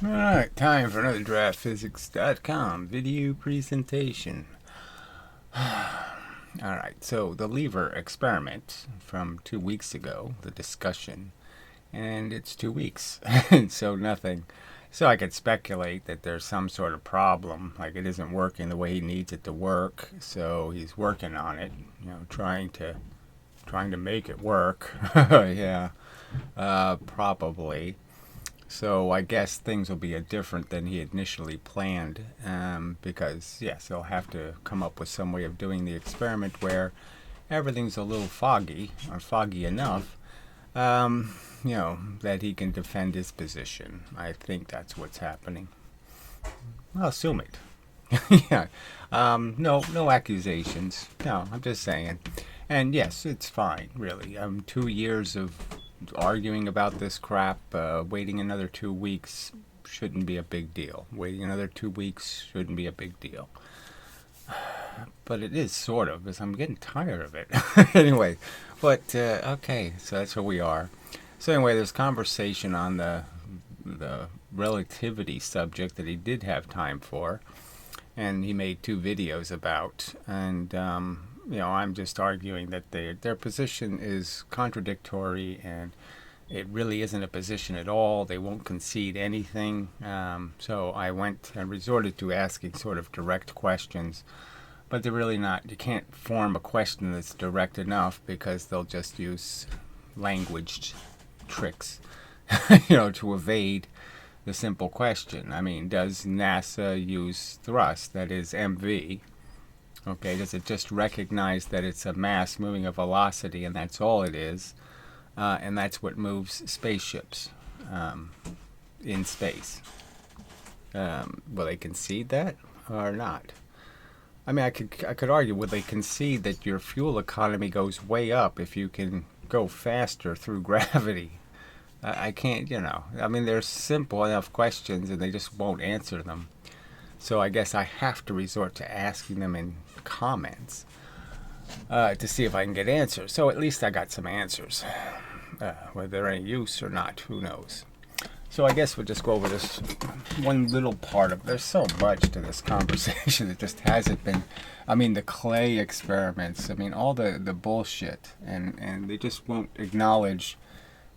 Alright, time for another DraftPhysics.com video presentation. Alright, so the lever experiment from 2 weeks ago, the discussion, and it's 2 weeks, so nothing. So I could speculate that there's some sort of problem, like it isn't working the way he needs it to work, so he's working on it, trying to make it work. Yeah, probably. So I guess things will be different than he initially planned, because yes, he'll have to come up with some way of doing the experiment where everything's a little foggy, or foggy enough, that he can defend his position. I think that's what's happening. I'll assume it. Yeah. No accusations. No, I'm just saying. And yes, it's fine, really. 2 years of arguing about this crap. Waiting another 2 weeks shouldn't be a big deal. Waiting another 2 weeks shouldn't be a big deal. But it is sort of, because I'm getting tired of it. Anyway, but okay, so that's where we are. So anyway, there's conversation on the relativity subject that he did have time for, and he made 2 videos about. And I'm just arguing that their position is contradictory, and it really isn't a position at all. They won't concede anything. So I went and resorted to asking sort of direct questions, but they're really not. You can't form a question that's direct enough because they'll just use language tricks, to evade the simple question. I mean, does NASA use thrust? That is MV. Okay, does it just recognize that it's a mass moving a velocity and that's all it is? And that's what moves spaceships in space. Will they concede that or not? I mean, I could argue, would they concede that your fuel economy goes way up if you can go faster through gravity? I can't, I mean, they're simple enough questions and they just won't answer them. So I guess I have to resort to asking them in comments to see if I can get answers. So at least I got some answers. Whether they're any use or not, who knows? So I guess we'll just go over this one little part of. There's so much to this conversation that just hasn't been. I mean, the clay experiments. I mean, all the bullshit, and they just won't acknowledge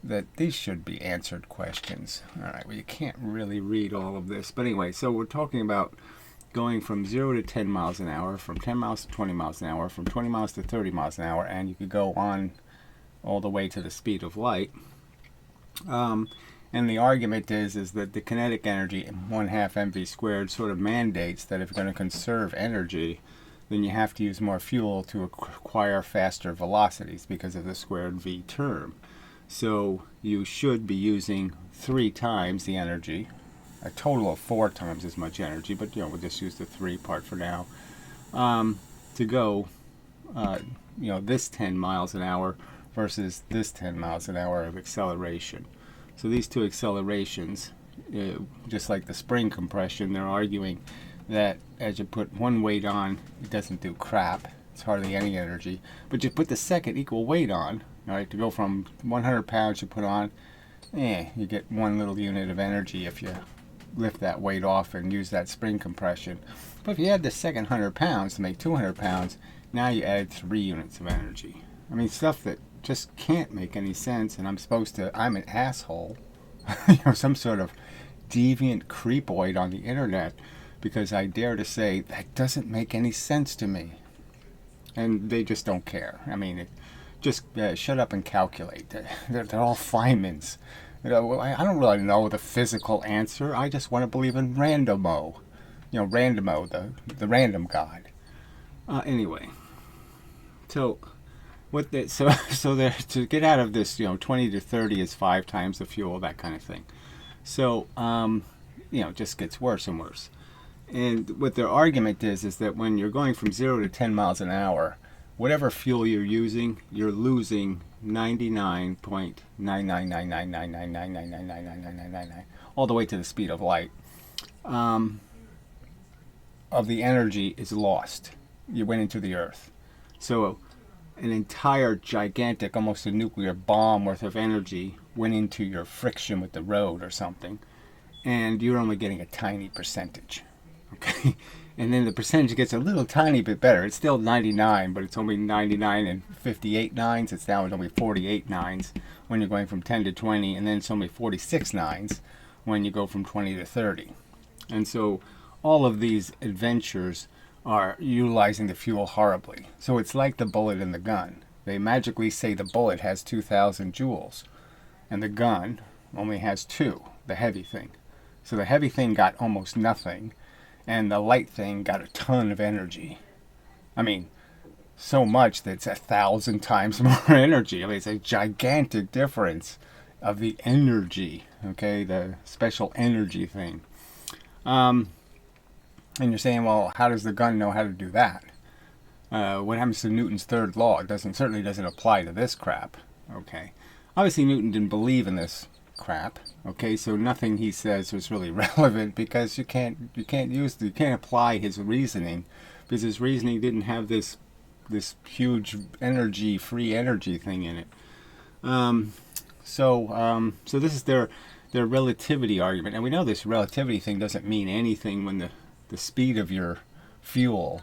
that these should be answered questions. All right, well, you can't really read all of this. But anyway, so we're talking about going from 0 to 10 miles an hour, from 10 miles to 20 miles an hour, from 20 miles to 30 miles an hour, and you could go on all the way to the speed of light. And the argument is that the kinetic energy, 1/2 mv squared, sort of mandates that if you're going to conserve energy, then you have to use more fuel to acquire faster velocities because of the squared v term. So you should be using 3 times the energy, a total of 4 times as much energy, but we'll just use the 3 part for now, to go, this 10 miles an hour versus this 10 miles an hour of acceleration. So these two accelerations, just like the spring compression, they're arguing that as you put one weight on, it doesn't do crap. It's hardly any energy. But you put the second equal weight on, all right, to go from 100 pounds you put on, you get 1 little unit of energy if you lift that weight off and use that spring compression. But if you add the second 100 pounds to make 200 pounds, now you add 3 units of energy. I mean, stuff that just can't make any sense, and I'm an asshole, some sort of deviant creepoid on the internet, because I dare to say that doesn't make any sense to me. And they just don't care. I mean, just shut up and calculate. They're all Feynmans. I don't really know the physical answer. I just want to believe in Randomo. Randomo, the random god. Anyway, so to get out of this, 20 to 30 is 5 times the fuel, that kind of thing. So it just gets worse and worse. And what their argument is that when you're going from 0 to 10 miles an hour, whatever fuel you're using, you're losing 99.9999999999999 all the way to the speed of light. Of the energy is lost. You went into the earth. So an entire gigantic, almost a nuclear bomb worth of energy went into your friction with the road or something. and you're only getting a tiny percentage. Okay, and then the percentage gets a little tiny bit better. It's still 99, but it's only 99 and 58 nines. It's now only 48 nines when you're going from 10 to 20, and then it's only 46 nines when you go from 20 to 30. And so all of these adventures are utilizing the fuel horribly. So it's like the bullet in the gun. They magically say the bullet has 2,000 joules, and the gun only has 2, the heavy thing. So the heavy thing got almost nothing, and the light thing got a ton of energy. I mean, so much that it's 1,000 times more energy. I mean, it's a gigantic difference of the energy, okay, the special energy thing. And you're saying, well, how does the gun know how to do that? What happens to Newton's third law? It certainly doesn't apply to this crap, okay. Obviously, Newton didn't believe in this crap, okay, so nothing he says was really relevant, because you can't apply his reasoning, because his reasoning didn't have this huge energy, free energy thing in it. So this is their relativity argument, and we know this relativity thing doesn't mean anything when the speed of your fuel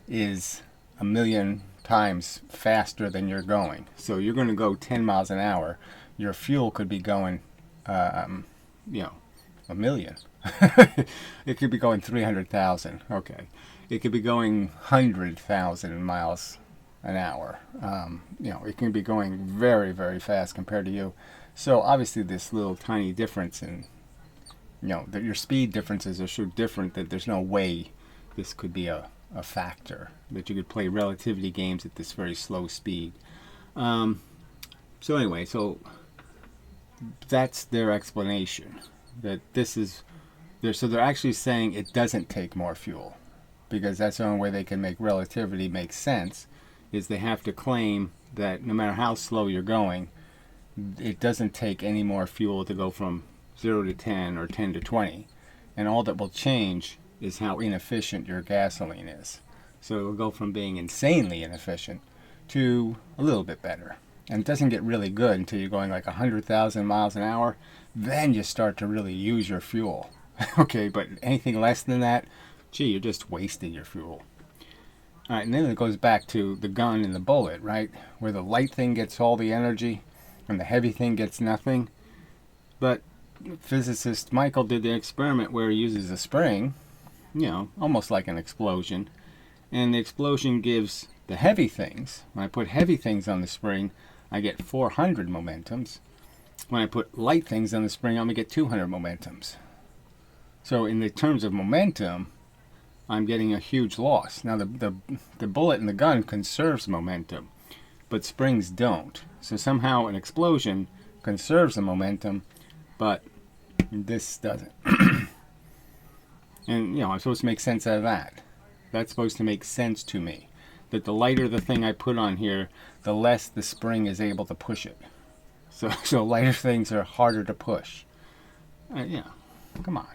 is 1,000,000 times faster than you're going. So you're going to go 10 miles an hour. Your fuel could be going 1,000,000. It could be going 300,000. Okay, it could be going 100,000 miles an hour. It can be going very, very fast compared to you. So obviously, this little tiny difference in, that your speed differences are so different that there's no way this could be a factor, that you could play relativity games at this very slow speed. So anyway, so that's their explanation, that this is so they're actually saying it doesn't take more fuel, because that's the only way they can make relativity make sense, is they have to claim that no matter how slow you're going, it doesn't take any more fuel to go from 0 to 10 or 10 to 20, and all that will change is how inefficient your gasoline is. So it will go from being insanely inefficient to a little bit better. And it doesn't get really good until you're going like 100,000 miles an hour. Then you start to really use your fuel. Okay, but anything less than that, gee, you're just wasting your fuel. All right, and then it goes back to the gun and the bullet, right? Where the light thing gets all the energy and the heavy thing gets nothing. But physicist Michael did the experiment where he uses a spring, almost like an explosion. And the explosion gives the heavy things. When I put heavy things on the spring, I get 400 momentums. When I put light things on the spring, I'm going to get 200 momentums. So in the terms of momentum, I'm getting a huge loss. Now the bullet in the gun conserves momentum, but springs don't. So somehow an explosion conserves the momentum, but this doesn't. And I'm supposed to make sense out of that. That's supposed to make sense to me, that the lighter the thing I put on here, the less the spring is able to push it. So lighter things are harder to push. Come on.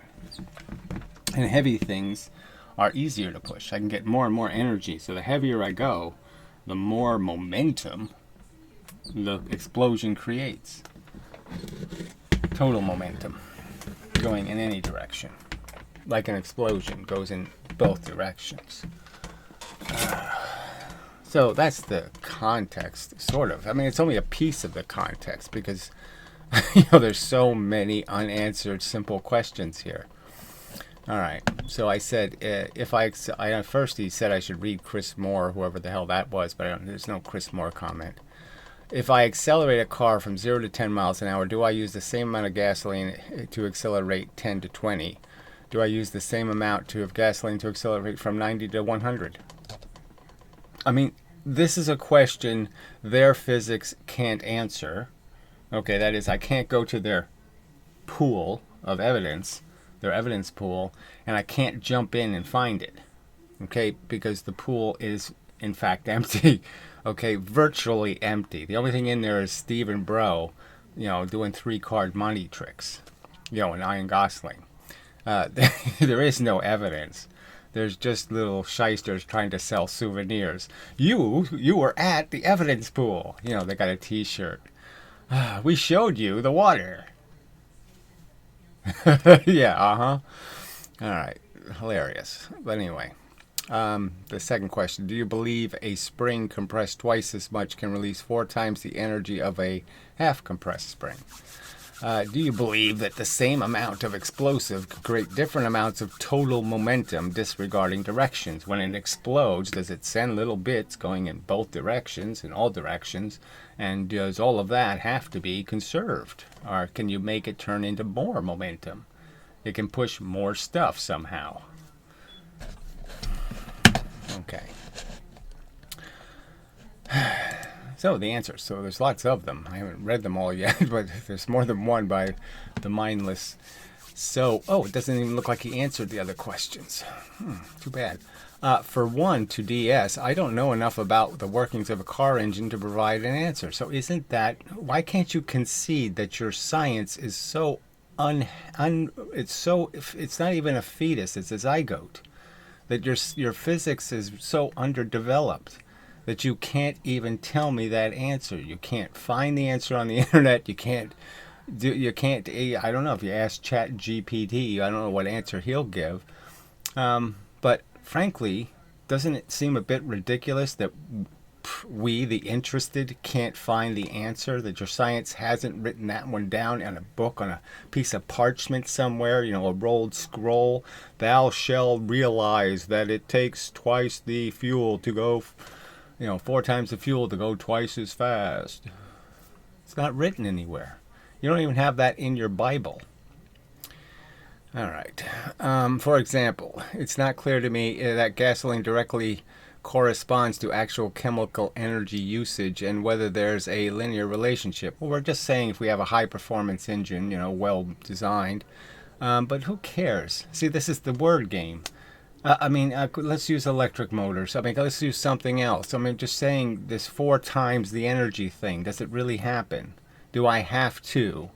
And heavy things are easier to push. I can get more and more energy. So the heavier I go, the more momentum the explosion creates. Total momentum going in any direction. Like an explosion goes in both directions. So that's the context, sort of. I mean, it's only a piece of the context, because there's so many unanswered simple questions here. All right, so I said first he said I should read Chris Moore, whoever the hell that was, but there's no Chris Moore comment. If I accelerate a car from 0 to 10 miles an hour, do I use the same amount of gasoline to accelerate 10 to 20? Do I use the same amount of gasoline to accelerate from 90 to 100? I mean, this is a question their physics can't answer. Okay, that is, I can't go to their pool of evidence, their evidence pool, and I can't jump in and find it. Okay, because the pool is, in fact, empty. Okay, virtually empty. The only thing in there is Steve and Bro, doing 3-card money tricks, and Ian Gosling. There is no evidence. There's just little shysters trying to sell souvenirs. You were at the evidence pool. They got a T-shirt. We showed you the water. Yeah, uh-huh. All right. Hilarious. But anyway, the second question. Do you believe a spring compressed twice as much can release 4 times the energy of a half compressed spring? Do you believe that the same amount of explosive could create different amounts of total momentum disregarding directions? When it explodes, does it send little bits going in both directions, in all directions? And does all of that have to be conserved? Or can you make it turn into more momentum? It can push more stuff somehow. Okay. So the answers. So there's lots of them. I haven't read them all yet, but there's more than one by the mindless. So, oh, it doesn't even look like he answered the other questions. Too bad. For one, to DS, I don't know enough about the workings of a car engine to provide an answer. So isn't that, why can't you concede that your science is so it's not even a fetus, it's a zygote. That your physics is so underdeveloped that you can't even tell me that answer. You can't find the answer on the internet. You can't I don't know if you ask Chat GPT, I don't know what answer he'll give. But frankly, doesn't it seem a bit ridiculous that we, the interested, can't find the answer? That your science hasn't written that one down in a book on a piece of parchment somewhere, a rolled scroll. Thou shalt realize that it takes twice the fuel to go, 4 times the fuel to go twice as fast. It's not written anywhere. You don't even have that in your Bible. All right. For example, it's not clear to me that gasoline directly corresponds to actual chemical energy usage and whether there's a linear relationship. Well, we're just saying if we have a high performance engine, well designed. But who cares? See, this is the word game. Let's use electric motors. Let's use something else. Just saying this 4 times the energy thing. Does it really happen? Do I have to?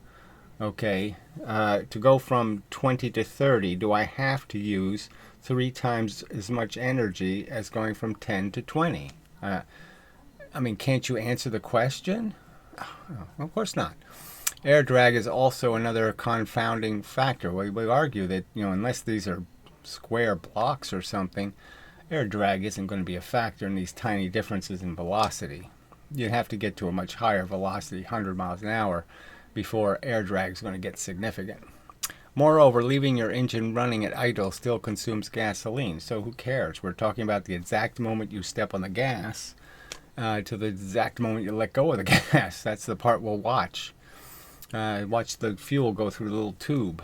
Okay, to go from 20 to 30, do I have to use 3 times as much energy as going from 10 to 20? Can't you answer the question? Oh, of course not. Air drag is also another confounding factor. We argue that, unless these are square blocks or something, air drag isn't going to be a factor in these tiny differences in velocity. You'd have to get to a much higher velocity, 100 miles an hour, before air drag is going to get significant. Moreover, leaving your engine running at idle still consumes gasoline, so who cares? We're talking about the exact moment you step on the gas to the exact moment you let go of the gas. That's the part we'll watch. Watch the fuel go through the little tube.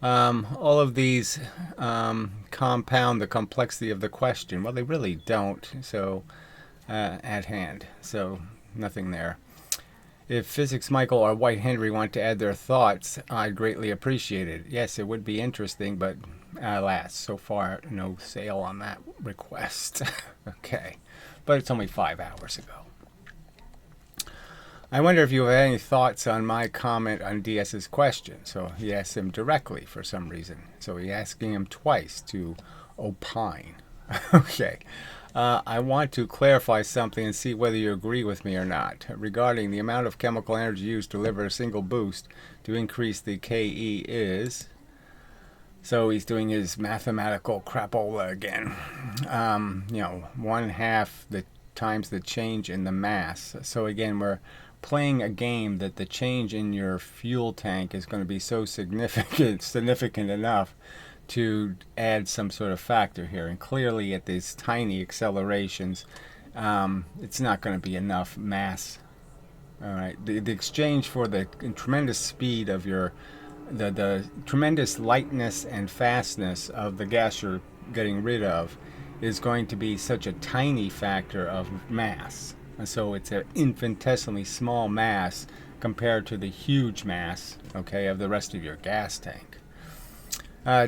All of these compound the complexity of the question. Well, they really don't, so at hand. So nothing there. If Physics Michael or White Henry want to add their thoughts, I'd greatly appreciate it. Yes, it would be interesting, but alas, so far no sale on that request. Okay, but it's only 5 hours ago. I wonder if you have any thoughts on my comment on DS's question. So he asked him directly for some reason. So he's asking him twice to opine. Okay. I want to clarify something and see whether you agree with me or not. Regarding the amount of chemical energy used to deliver a single boost to increase the KE is... So he's doing his mathematical crapola again. 1/2 the times the change in the mass. So again, we're playing a game that the change in your fuel tank is going to be so significant enough to add some sort of factor here. And clearly at these tiny accelerations, it's not going to be enough mass. All right, the exchange for the tremendous speed of the tremendous lightness and fastness of the gas you're getting rid of is going to be such a tiny factor of mass. And so it's an infinitesimally small mass compared to the huge mass, okay, of the rest of your gas tank.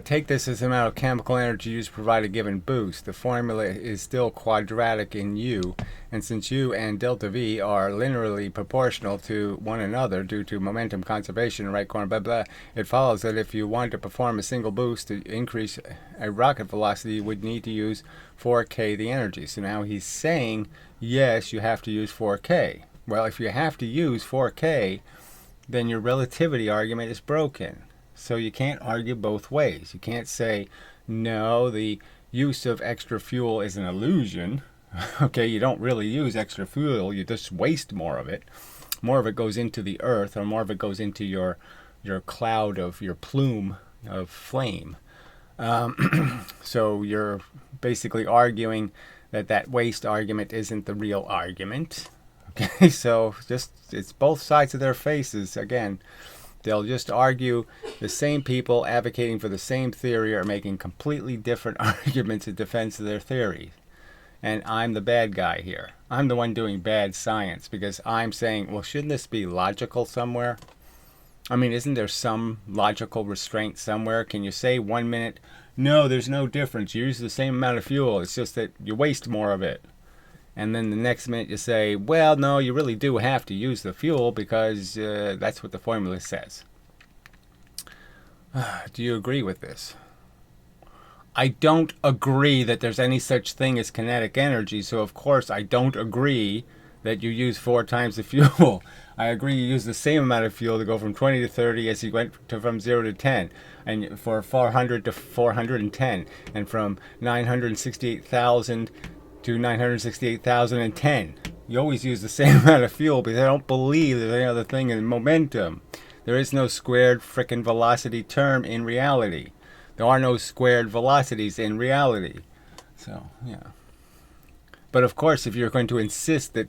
Take this as the amount of chemical energy used to provide a given boost. The formula is still quadratic in U, and since U and delta V are linearly proportional to one another due to momentum conservation, right corner, blah, blah, it follows that if you want to perform a single boost to increase a rocket velocity, you would need to use 4K the energy. So now he's saying, yes, you have to use 4K. Well, if you have to use 4K, then your relativity argument is broken. So you can't argue both ways. You can't say, no, the use of extra fuel is an illusion. Okay, you don't really use extra fuel, you just waste more of it. More of it goes into the earth, or more of it goes into your cloud of your plume of flame. So you're basically arguing that waste argument isn't the real argument. Okay, so just it's both sides of their faces. Again, they'll just argue. The same people advocating for the same theory are making completely different arguments in defense of their theory. And I'm the bad guy here. I'm the one doing bad science because I'm saying, well, shouldn't this be logical somewhere? I mean, isn't there some logical restraint somewhere? Can you say 1 minute, no, there's no difference. You use the same amount of fuel. It's just that you waste more of it. And then the next minute you say, well, no, you really do have to use the fuel because that's what the formula says. Do you agree with this? I don't agree that there's any such thing as kinetic energy, so of course I don't agree that you use 4 times the fuel. I agree you use the same amount of fuel to go from 20 to 30 as you went from 0 to 10, and for 400 to 410, and from 968,000 to 968,010. You always use the same amount of fuel because I don't believe there's any other thing in momentum. There is no squared frickin' velocity term in reality. There are no squared velocities in reality. So, yeah. But of course, if you're going to insist that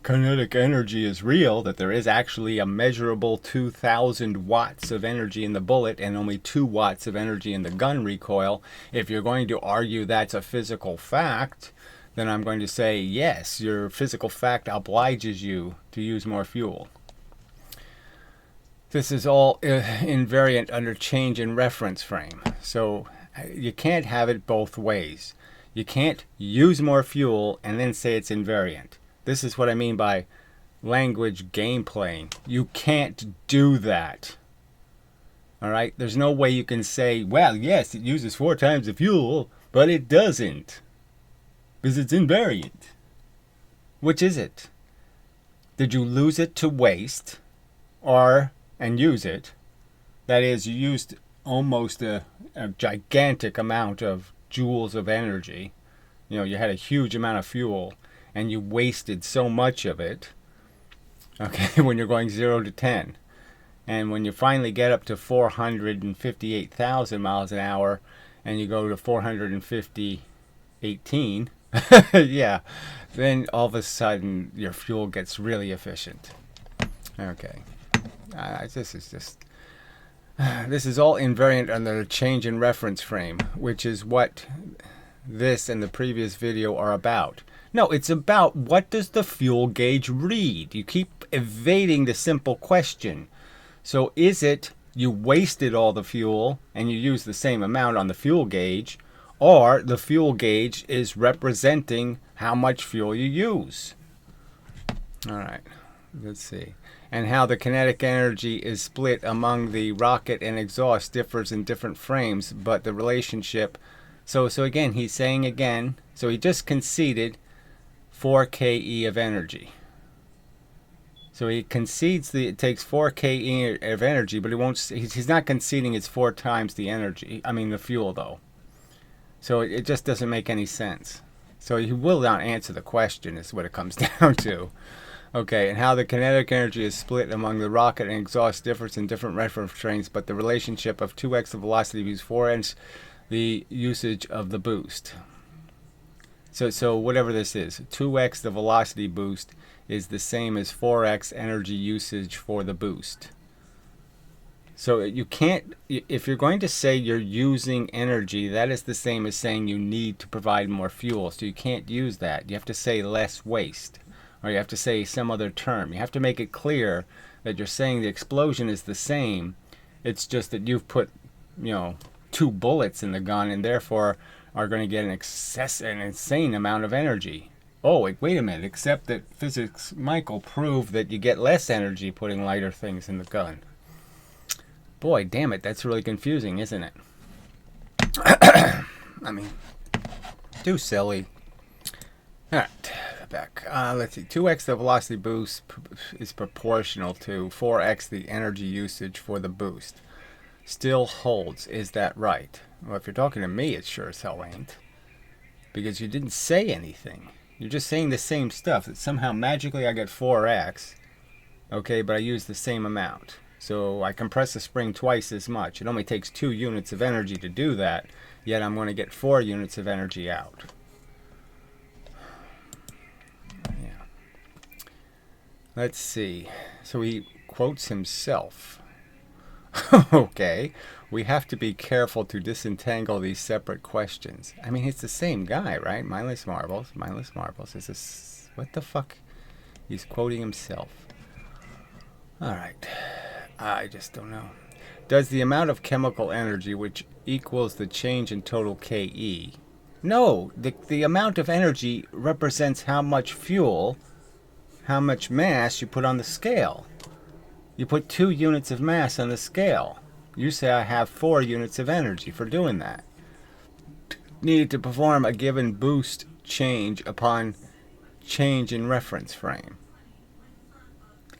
kinetic energy is real, that there is actually a measurable 2,000 watts of energy in the bullet and only 2 watts of energy in the gun recoil, if you're going to argue that's a physical fact, then I'm going to say, yes, your physical fact obliges you to use more fuel. This is all invariant under change in reference frame. So you can't have it both ways. You can't use more fuel and then say it's invariant. This is what I mean by language game playing. You can't do that. All right? There's no way you can say, well, yes, it uses 4 times the fuel, but it doesn't. Because it's invariant. Which is it? Did you lose it to waste and use it? That is, you used almost a gigantic amount of joules of energy. You know, you had a huge amount of fuel and you wasted so much of it, okay, when you're going 0 to 10. And when you finally get up to 458,000 miles an hour and you go to 418, yeah, then all of a sudden your fuel gets really efficient. Okay. This is all invariant under the change in reference frame, which is what this and the previous video are about. No, it's about what does the fuel gauge read? You keep evading the simple question. So is it you wasted all the fuel and you use the same amount on the fuel gauge, or the fuel gauge is representing how much fuel you use? All right, let's see. And how the kinetic energy is split among the rocket and exhaust differs in different frames, but the relationship. So again, he's saying again, so he just conceded 4 kE of energy. So he concedes it takes 4 kE of energy, but he's not conceding it's 4 times the energy, the fuel though. So it just doesn't make any sense. So he will not answer the question is what it comes down to. Okay, and how the kinetic energy is split among the rocket and exhaust differs in different reference frames, but the relationship of 2x the velocity of 4x the usage of the boost. So whatever this is, 2x the velocity boost is the same as 4x energy usage for the boost. So you can't, if you're going to say you're using energy, that is the same as saying you need to provide more fuel. So you can't use that. You have to say less waste. Or you have to say some other term. You have to make it clear that you're saying the explosion is the same. It's just that you've put, 2 bullets in the gun and therefore are going to get an insane amount of energy. Oh, wait a minute. Except that physics Michael proved that you get less energy putting lighter things in the gun. Boy, damn it. That's really confusing, isn't it? Too silly. All right. Back. Let's see. 2x the velocity boost is proportional to 4x the energy usage for the boost. still holds. Is that right? Well, if you're talking to me, it sure as hell ain't. Because you didn't say anything. You're just saying the same stuff. That somehow magically I get 4x. Okay, but I use the same amount. So I compress the spring twice as much. It only takes 2 units of energy to do that. Yet I'm going to get 4 units of energy out. Yeah. Let's see. So he quotes himself. Okay. We have to be careful to disentangle these separate questions. I mean, it's the same guy, right? Mindless marbles. Mindless marbles. Is this... What the fuck? He's quoting himself. Alright. I just don't know. Does the amount of chemical energy which equals the change in total KE... No, the amount of energy represents how much fuel, how much mass you put on the scale. You put 2 units of mass on the scale. You say I have 4 units of energy for doing that. Needed to perform a given boost change upon change in reference frame.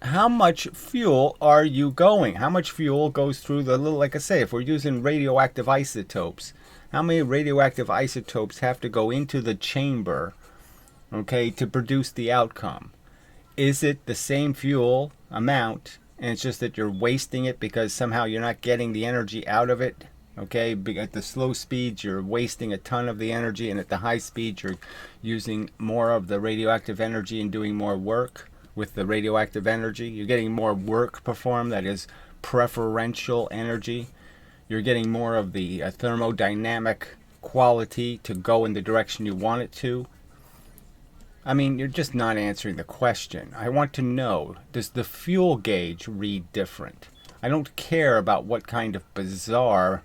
How much fuel are you going? How much fuel goes through the little, like I say, if we're using radioactive isotopes, how many radioactive isotopes have to go into the chamber, okay, to produce the outcome? Is it the same fuel amount, and it's just that you're wasting it because somehow you're not getting the energy out of it? Okay, at the slow speeds you're wasting a ton of the energy, and at the high speeds you're using more of the radioactive energy and doing more work with the radioactive energy. You're getting more work performed, that is preferential energy. You're getting more of the thermodynamic quality to go in the direction you want it to. I mean, you're just not answering the question. I want to know, does the fuel gauge read different? I don't care about what kind of bizarre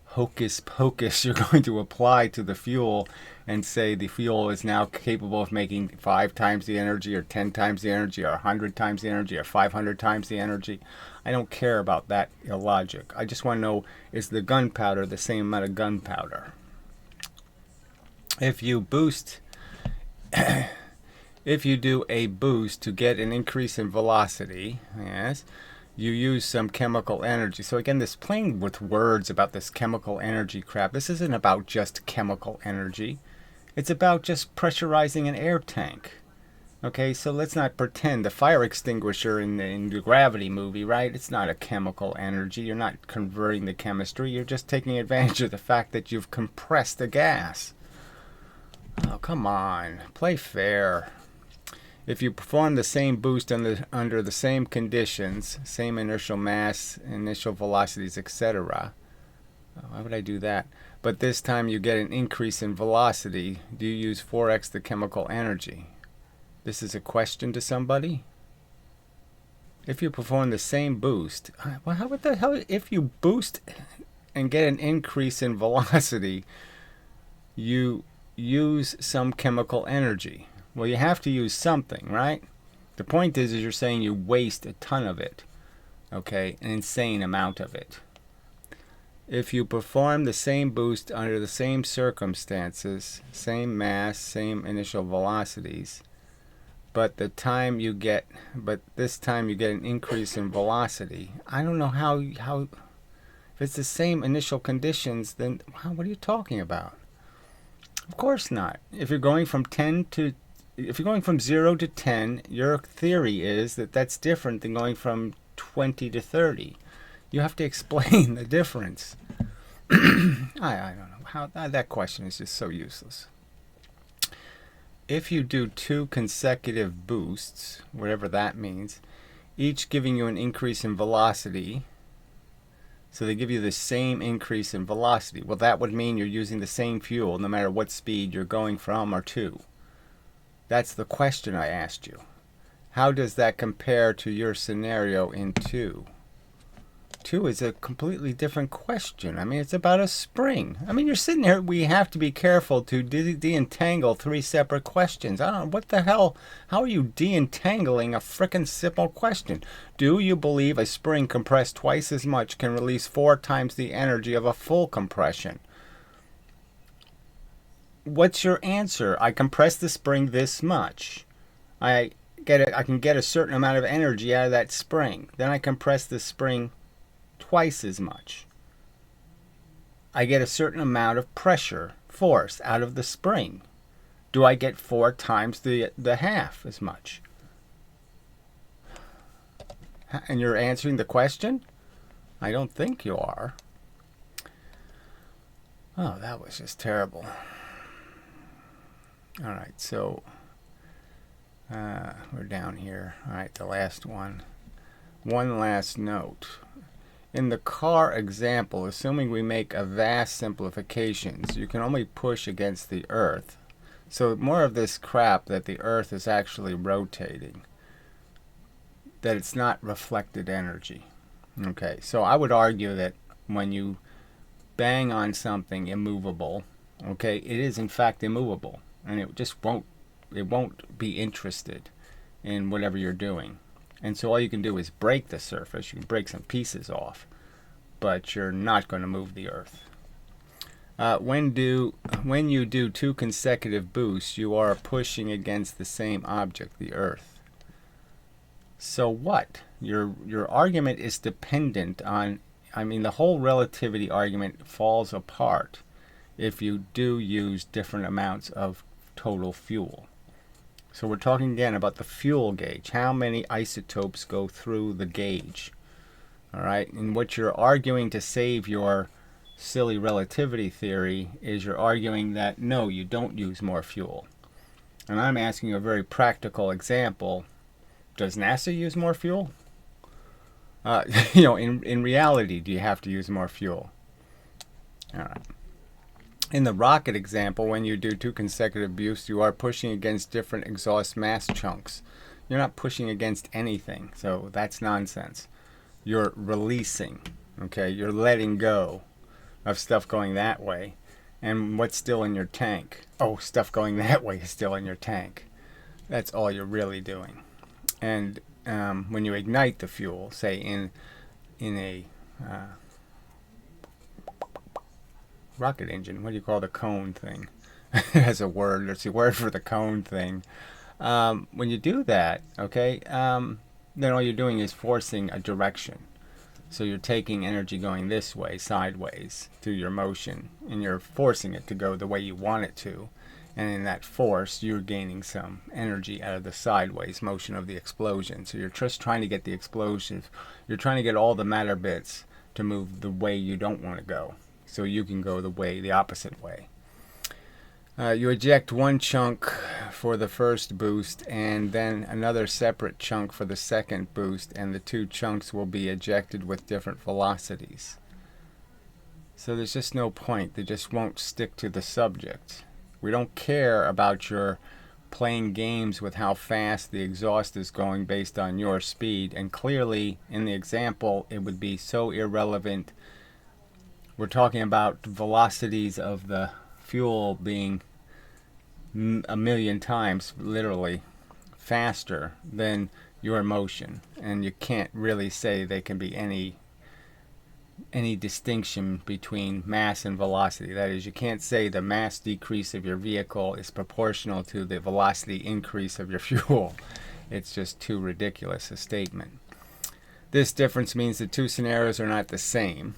hocus pocus you're going to apply to the fuel and say the fuel is now capable of making 5 times the energy or 10 times the energy or 100 times the energy or 500 times the energy. I don't care about that illogic. I just want to know, is the gunpowder the same amount of gunpowder? If you boost... If you do a boost to get an increase in velocity, yes, you use some chemical energy. So again, this playing with words about this chemical energy crap, this isn't about just chemical energy. It's about just pressurizing an air tank. Okay, so let's not pretend the fire extinguisher in the Gravity movie, right? It's not a chemical energy. You're not converting the chemistry. You're just taking advantage of the fact that you've compressed a gas. Oh, come on. Play fair. If you perform the same boost under the same conditions, same inertial mass, initial velocities, etc. Why would I do that? But this time you get an increase in velocity. Do you use 4x the chemical energy? This is a question to somebody? If you perform the same boost, well, how would the hell, if you boost and get an increase in velocity, you use some chemical energy. Well, you have to use something, right? The point is you're saying you waste a ton of it. Okay, an insane amount of it. If you perform the same boost under the same circumstances, same mass, same initial velocities, but this time you get an increase in velocity. I don't know how if it's the same initial conditions, then what are you talking about? Of course not. If you're going from 0 to 10, your theory is that that's different than going from 20 to 30. You have to explain the difference. I don't know how that question is just so useless. If you do 2 consecutive boosts, whatever that means, each giving you an increase in velocity, so they give you the same increase in velocity. Well, that would mean you're using the same fuel no matter what speed you're going from or to. That's the question I asked you. How does that compare to your scenario in 2? 2 is a completely different question. I mean, it's about a spring. I mean, you're sitting here, we have to be careful to de-entangle 3 separate questions. I don't know, what the hell? How are you de-entangling a frickin' simple question? Do you believe a spring compressed twice as much can release 4 times the energy of a full compression? What's your answer? I compress the spring this much. I can get a certain amount of energy out of that spring. Then I compress the spring twice as much. I get a certain amount of pressure, force, out of the spring. Do I get 4 times the half as much? And you're answering the question? I don't think you are. Oh, that was just terrible. All right, so we're down here. All right, the last one. One last note. In the car example, assuming we make a vast simplifications, you can only push against the earth. So more of this crap that the earth is actually rotating, that it's not reflected energy. Okay, so I would argue that when you bang on something immovable, okay, it is in fact immovable, and it just won't be interested in whatever you're doing. And so all you can do is break the surface. You can break some pieces off, but you're not going to move the earth. When you do 2 consecutive boosts, you are pushing against the same object, the earth. So what? Your argument is dependent on, the whole relativity argument falls apart if you do use different amounts of total fuel. So we're talking again about the fuel gauge. How many isotopes go through the gauge? All right, and what you're arguing to save your silly relativity theory is you're arguing that no, you don't use more fuel. And I'm asking you a very practical example. Does NASA use more fuel? In reality, do you have to use more fuel? All right. In the rocket example, when you do 2 consecutive boosts, you are pushing against different exhaust mass chunks. You're not pushing against anything, so that's nonsense. You're releasing, okay? You're letting go of stuff going that way. And what's still in your tank? Oh, stuff going that way is still in your tank. That's all you're really doing. And when you ignite the fuel, say in a rocket engine, what do you call the cone thing? It has a word. There's a word for the cone thing. When you do that, okay, then all you're doing is forcing a direction. So you're taking energy going this way, sideways, through your motion, and you're forcing it to go the way you want it to. And in that force, you're gaining some energy out of the sideways motion of the explosion. So you're just trying to get the explosion. You're trying to get all the matter bits to move the way you don't want to go, so you can go the opposite way. You eject one chunk for the first boost and then another separate chunk for the second boost, and the 2 chunks will be ejected with different velocities. So there's just no point. They just won't stick to the subject. We don't care about your playing games with how fast the exhaust is going based on your speed, and clearly in the example it would be so irrelevant. We're talking about velocities of the fuel being a million times, literally, faster than your motion, and you can't really say there can be any distinction between mass and velocity. That is, you can't say the mass decrease of your vehicle is proportional to the velocity increase of your fuel. It's just too ridiculous a statement. This difference means the 2 scenarios are not the same.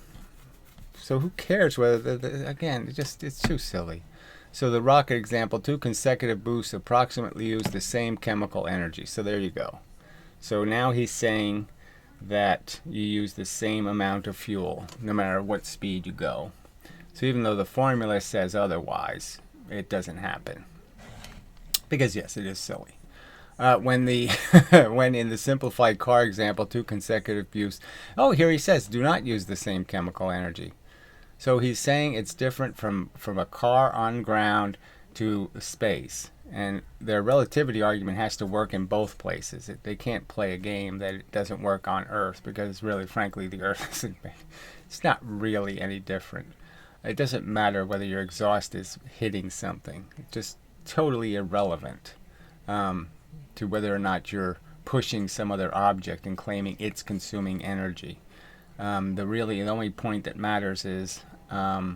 So who cares whether, again, it's too silly. So the rocket example, 2 consecutive boosts approximately use the same chemical energy. So there you go. So now he's saying that you use the same amount of fuel no matter what speed you go. So even though the formula says otherwise, it doesn't happen. Because yes, it is silly. When in the simplified car example, 2 consecutive boosts, here he says do not use the same chemical energy. So he's saying it's different from a car on ground to space. And their relativity argument has to work in both places. They can't play a game that it doesn't work on Earth, because really, frankly, the Earth isn't, it's not really any different. It doesn't matter whether your exhaust is hitting something. It's just totally irrelevant to whether or not you're pushing some other object and claiming it's consuming energy. The only point that matters is how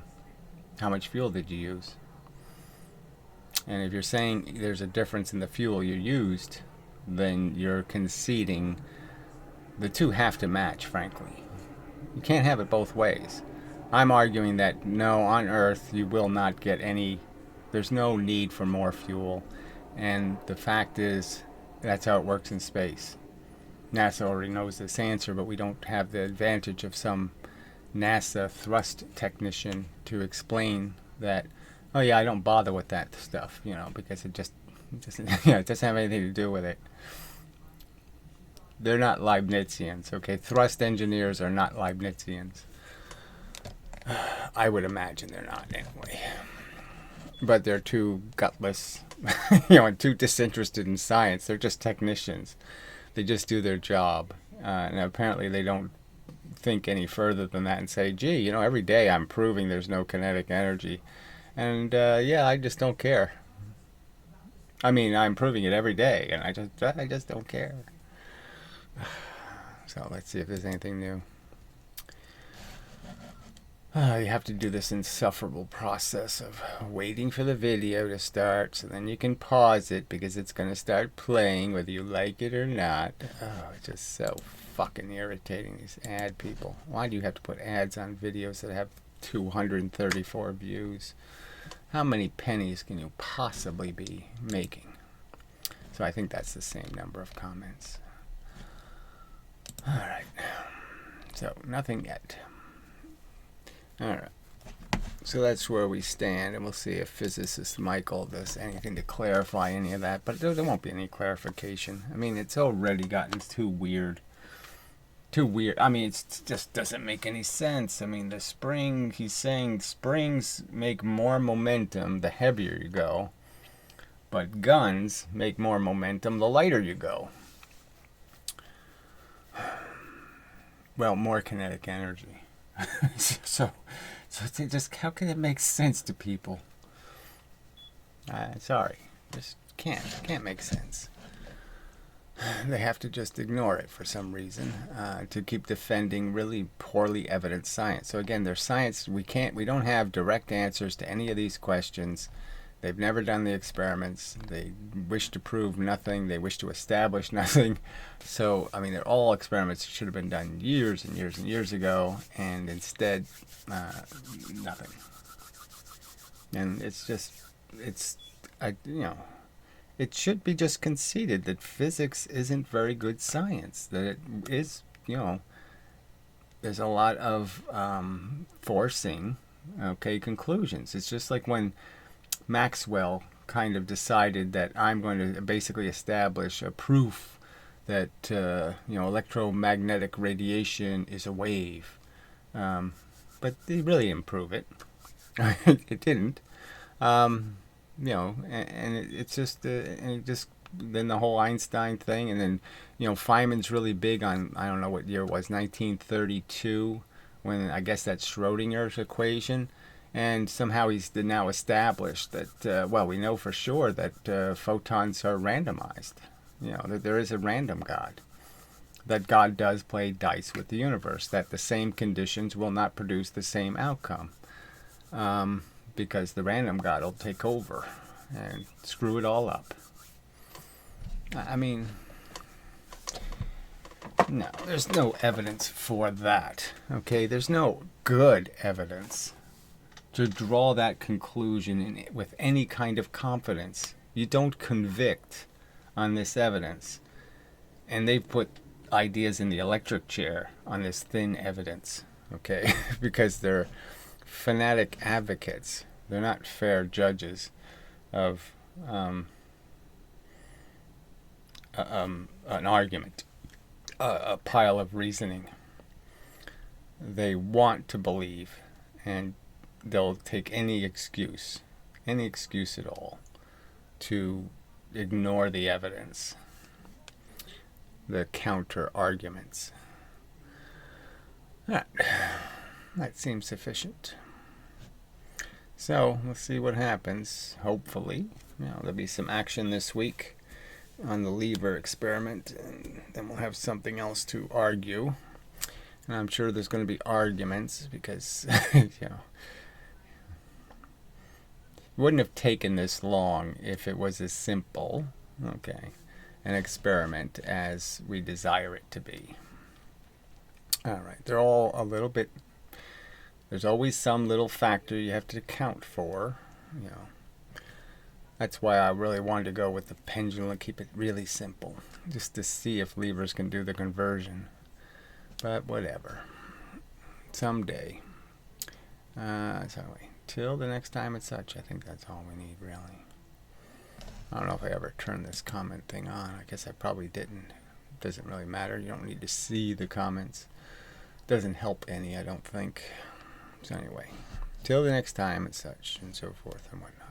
much fuel did you use? And if you're saying there's a difference in the fuel you used, then you're conceding the 2 have to match, frankly. You can't have it both ways. I'm arguing that no, on Earth you will not get any, there's no need for more fuel. And the fact is, that's how it works in space. NASA already knows this answer, but we don't have the advantage of some NASA thrust technician to explain that, oh yeah, I don't bother with that stuff, because it just doesn't, it doesn't have anything to do with it. They're not Leibnizians, okay? Thrust engineers are not Leibnizians. I would imagine they're not anyway. But they're too gutless, and too disinterested in science. They're just technicians. They just do their job. And apparently they don't think any further than that and say, gee, every day I'm proving there's no kinetic energy. And yeah, I just don't care. I mean, I'm proving it every day, and I just don't care. So let's see if there's anything new. You have to do this insufferable process of waiting for the video to start, so then you can pause it because it's going to start playing whether you like it or not. Oh, it's just so fucking irritating, these ad people. Why do you have to put ads on videos that have 234 views? How many pennies can you possibly be making? So I think that's the same number of comments. Alright. So, nothing yet. Alright. So that's where we stand, and we'll see if physicist Michael does anything to clarify any of that. But there won't be any clarification. I mean, it's already gotten too weird. Too weird. I mean, it just doesn't make any sense. I mean, the spring, he's saying springs make more momentum the heavier you go, but guns make more momentum the lighter you go. Well, more kinetic energy. so just how can it make sense to people? Sorry, just can't make sense. They have to just ignore it for some reason to keep defending really poorly evidenced science. So again, there's science. We don't have direct answers to any of these questions. They've never done the experiments. They wish to prove nothing. They wish to establish nothing. So, I mean, they're all experiments that should have been done years and years and years ago, and instead, nothing. And it should be just conceded that physics isn't very good science. That it is, there's a lot of forcing, conclusions. It's just like when Maxwell kind of decided that I'm going to basically establish a proof that electromagnetic radiation is a wave, but they really didn't prove it. It didn't, and it's just then the whole Einstein thing, and then Feynman's really big on, I don't know what year it was, 1932, when I guess that's Schrodinger's equation. And somehow he's now established that, we know for sure that photons are randomized. That there is a random God. That God does play dice with the universe. That the same conditions will not produce the same outcome. Because the random God will take over and screw it all up. I mean, no, there's no evidence for that. Okay, there's no good evidence to draw that conclusion with any kind of confidence. You don't convict on this evidence. And they've put ideas in the electric chair on this thin evidence, okay? Because they're fanatic advocates. They're not fair judges of an argument, a pile of reasoning. They want to believe, and they'll take any excuse at all, to ignore the evidence, the counter arguments. That seems sufficient. So we'll see what happens. Hopefully, there'll be some action this week on the lever experiment, and then we'll have something else to argue. And I'm sure there's going to be arguments because it wouldn't have taken this long if it was as simple, an experiment as we desire it to be. All right, they're all a little bit There's always some little factor you have to account for, you know. That's why I really wanted to go with the pendulum and keep it really simple, just to see if levers can do the conversion. But whatever. Someday. So till the next time it's such, I think that's all we need, really. I don't know if I ever turned this comment thing on. I guess I probably didn't. It doesn't really matter. You don't need to see the comments. Doesn't help any, I don't think. So anyway, till the next time it's such, and so forth and whatnot.